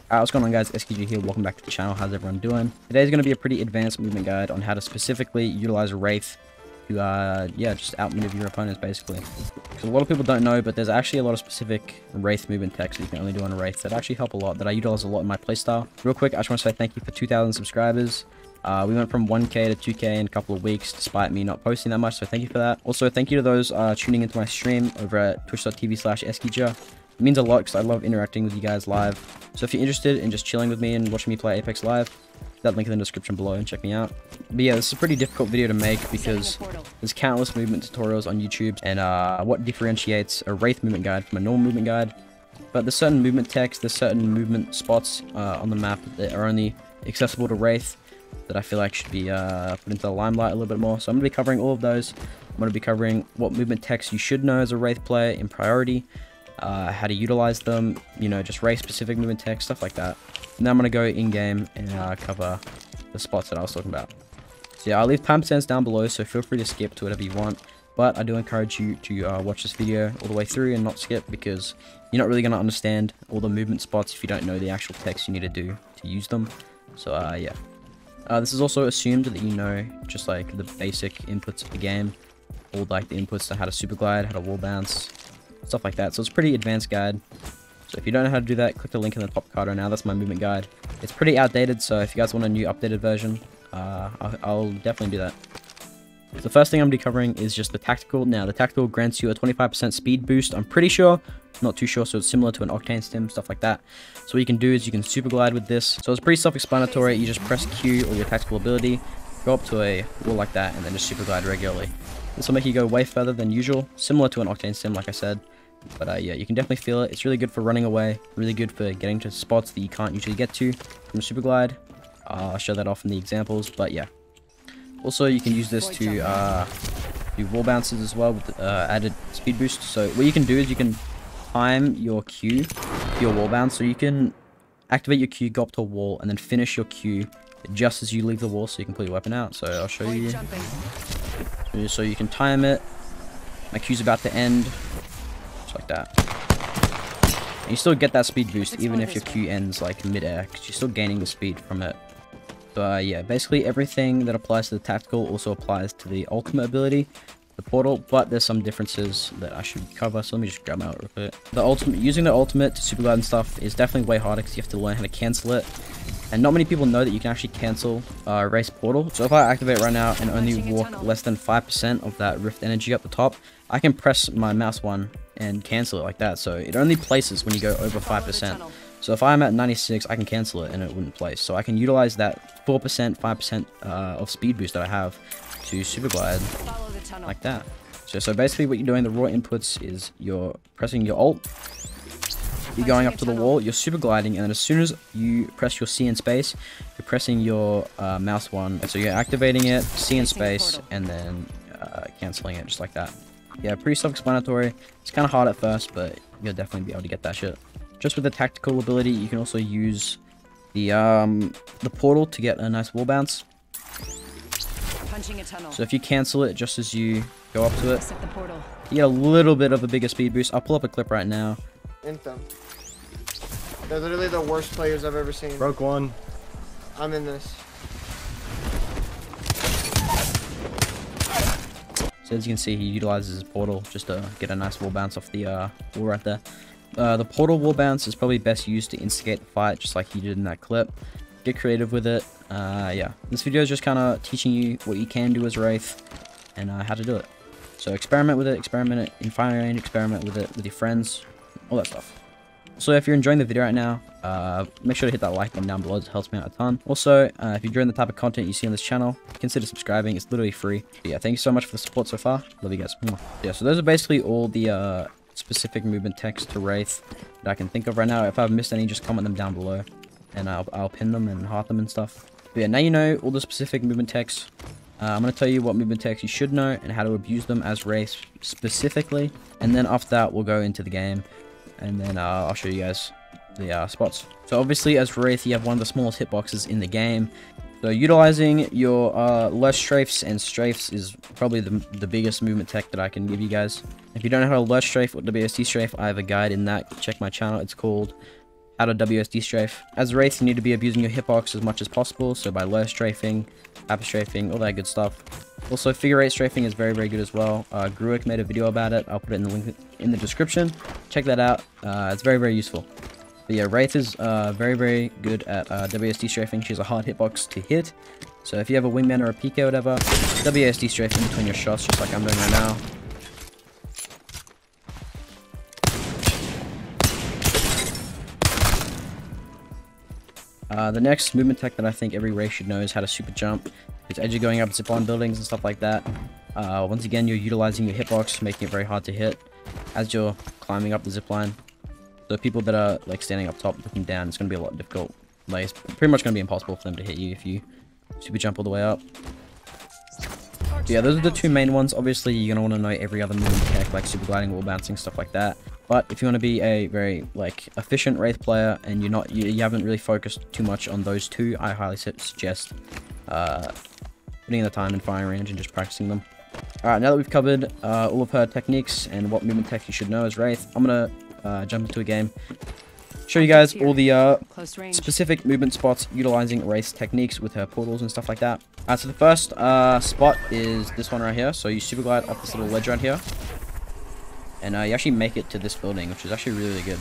What's going on, guys? SKG here. Welcome back to the channel. How's everyone doing? Today's going to be a pretty advanced movement guide on how to specifically utilize a Wraith to, just outmaneuver your opponents, basically. Because a lot of people don't know, but there's actually a lot of specific Wraith movement techs that you can only do on a Wraith that actually help a lot, that I utilize a lot in my playstyle. Real quick, I just want to say thank you for 2,000 subscribers. We went from 1k to 2k in a couple of weeks, despite me not posting that much, so thank you for that. Also, thank you to those tuning into my stream over at twitch.tv/skja. It means a lot because I love interacting with you guys live. So if you're interested in just chilling with me and watching me play Apex live, that link in the description below and check me out. But yeah, this is a pretty difficult video to make because there's countless movement tutorials on YouTube and what differentiates a Wraith movement guide from a normal movement guide. But there's certain movement techs, there's certain movement spots on the map that are only accessible to Wraith that I feel like should be put into the limelight a little bit more. So I'm going to be covering all of those. I'm going to be covering what movement techs you should know as a Wraith player in priority, how to utilize them, you know, just Wraith specific movement techs, stuff like that. And then I'm going to go in-game and cover the spots that I was talking about. So yeah, I'll leave timestamps down below, so feel free to skip to whatever you want. But I do encourage you to watch this video all the way through and not skip, because you're not really going to understand all the movement spots if you don't know the actual techs you need to do to use them. So yeah. This is also assumed that you know just like the basic inputs of the game, all like the inputs to how to super glide, how to wall bounce, stuff like that. So it's a pretty advanced guide. So if you don't know how to do that, click the link in the top card right now. That's my movement guide. It's pretty outdated, so if you guys want a new updated version, I'll definitely do that. So the first thing I'm going to be covering is just the tactical. Now, the tactical grants you a 25% speed boost, I'm pretty sure. Not too sure, so it's similar to an Octane Stim, stuff like that. So what you can do is you can super glide with this. So it's pretty self-explanatory. You just press Q or your tactical ability, go up to a wall like that, and then just super glide regularly. This will make you go way further than usual, similar to an Octane Stim, like I said. But yeah, you can definitely feel it. It's really good for running away, really good for getting to spots that you can't usually get to from a super glide. I'll show that off in the examples, but yeah. Also, you can use this to do wall bounces as well with added speed boost. So what you can do is you can time your Q to your wall bounce. So you can activate your Q, go up to a wall, and then finish your Q just as you leave the wall so you can pull your weapon out. So I'll show you. So you can time it. My Q's about to end. Just like that. And you still get that speed boost even if your Q ends like mid-air, because you're still gaining the speed from it. So yeah, basically everything that applies to the tactical also applies to the ultimate ability, the portal, but there's some differences that I should cover, so let me just grab them out real quick. The ultimate, using the ultimate to super glide and stuff is definitely way harder because you have to learn how to cancel it. And not many people know that you can actually cancel Race Portal. So if I activate right now and only walk less than 5% of that Rift energy up the top, I can press my mouse one and cancel it like that. So it only places when you go over 5%. So if I'm at 96, I can cancel it and it wouldn't place. So I can utilize that 4%, 5% of speed boost that I have to super glide like that. So basically what you're doing, the raw inputs is you're pressing your ult, you're going up to the wall, you're super gliding, and then as soon as you press your C in space, you're pressing your mouse one. So you're activating it, C in space, and then canceling it just like that. Yeah, pretty self-explanatory. It's kind of hard at first, but you'll definitely be able to get that shit. Just with the tactical ability, you can also use the portal to get a nice wall bounce. So if you cancel it just as you go up to it, you get a little bit of a bigger speed boost. I'll pull up a clip right now. Infam. They're literally the worst players I've ever seen. Broke one. I'm in this. So as you can see, he utilizes his portal just to get a nice wall bounce off the wall right there. The portal wall bounce is probably best used to instigate the fight, just like he did in that clip. Get creative with it. Yeah, this video is just kind of teaching you what you can do as Wraith and how to do it. So experiment with it, experiment it in fire range, experiment with it with your friends, all that stuff. So if you're enjoying the video right now, make sure to hit that like button down below. It helps me out a ton. Also, if you're enjoying the type of content you see on this channel, consider subscribing. It's literally free. But yeah, thank you so much for the support so far. Love you guys. Yeah, so those are basically all the specific movement text to Wraith that I can think of right now. If I've missed any, just comment them down below, and I'll pin them and heart them and stuff. But yeah, now you know all the specific movement texts. I'm going to tell you what movement texts you should know and how to abuse them as Wraith specifically. And then after that, we'll go into the game, and then I'll show you guys the spots. So obviously as Wraith, you have one of the smallest hitboxes in the game. So utilizing your lurch strafes and strafes is probably the biggest movement tech that I can give you guys. If you don't know how to lurch strafe or WSD strafe, I have a guide in that. Check my channel. It's called how to WSD strafe. As Wraith, you need to be abusing your hitbox as much as possible, so by low strafing, hyper strafing, all that good stuff. Also, figure 8 strafing is very, very good as well. Gruick made a video about it. I'll put it in the link in the description. Check that out. It's very, very useful. But yeah, Wraith is very, very good at WSD strafing. She's a hard hitbox to hit. So if you have a wingman or a PK or whatever, WSD strafe in between your shots, just like I'm doing right now. The next movement tech that I think every Wraith should know is how to super jump. It's as you're going up zipline buildings and stuff like that. Once again, you're utilizing your hitbox, making it very hard to hit as you're climbing up the zipline. So people that are like standing up top looking down, it's going to be a lot difficult. Like, it's pretty much going to be impossible for them to hit you if you super jump all the way up. But yeah, those are the two main ones. Obviously, you're going to want to know every other movement tech, like super gliding, wall bouncing, stuff like that. But if you want to be a very like efficient Wraith player and you haven't really focused too much on those two, I highly suggest putting in the time in firing range and just practicing them. Alright, now that we've covered all of her techniques and what movement tech you should know as Wraith, I'm gonna jump into a game, show you guys all the specific movement spots utilizing Wraith's techniques with her portals and stuff like that. So the first spot is this one right here. So you super glide off this little ledge right here. And you actually make it to this building, which is actually really, really good.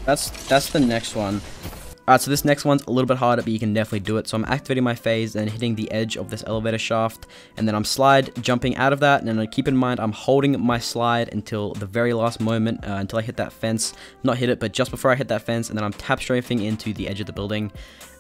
That's the next one. Alright, so this next one's a little bit harder, but you can definitely do it. So I'm activating my phase and hitting the edge of this elevator shaft, and then I'm slide jumping out of that. And then keep in mind, I'm holding my slide until the very last moment, until I hit that fence. Not hit it, but just before I hit that fence, and then I'm tap strafing into the edge of the building,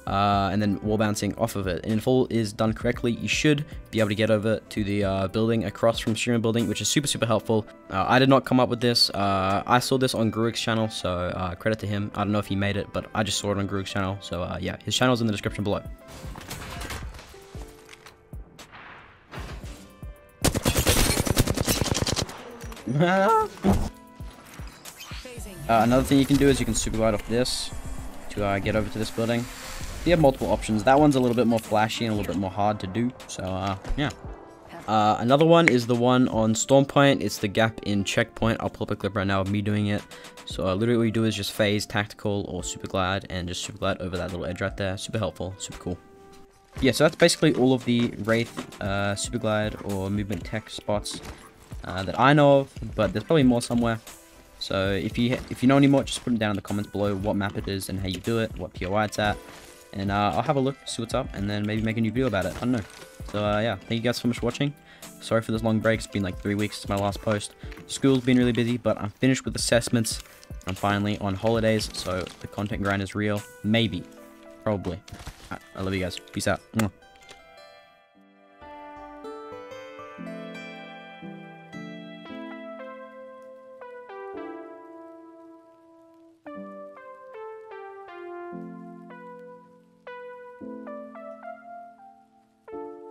and then wall bouncing off of it. And if all is done correctly, you should be able to get over to the building across from Streamer Building, which is super, super helpful. I did not come up with this. I saw this on Gruick's channel, so credit to him. I don't know if he made it, but I just saw it on Gruick's channel. So yeah, his channel's in the description below. Another thing you can do is you can super glide off this to get over to this building. You have multiple options. That one's a little bit more flashy and a little bit more hard to do. So yeah. Another one is the one on Storm Point. It's the gap in Checkpoint. I'll pull up a clip right now of me doing it. So literally what you do is just phase, tactical, or super glide, and just super glide over that little edge right there. Super helpful, super cool. Yeah, so that's basically all of the Wraith super glide or movement tech spots that I know of, but there's probably more somewhere. So if you know any more, just put them down in the comments below what map it is and how you do it, what POI it's at, and I'll have a look, see what's up, and then maybe make a new video about it. I don't know. So yeah, thank you guys so much for watching. Sorry for this long break. It's been like 3 weeks since my last post. School's been really busy, but I'm finished with assessments. I'm finally on holidays, so the content grind is real. Maybe. Probably. Alright, I love you guys. Peace out.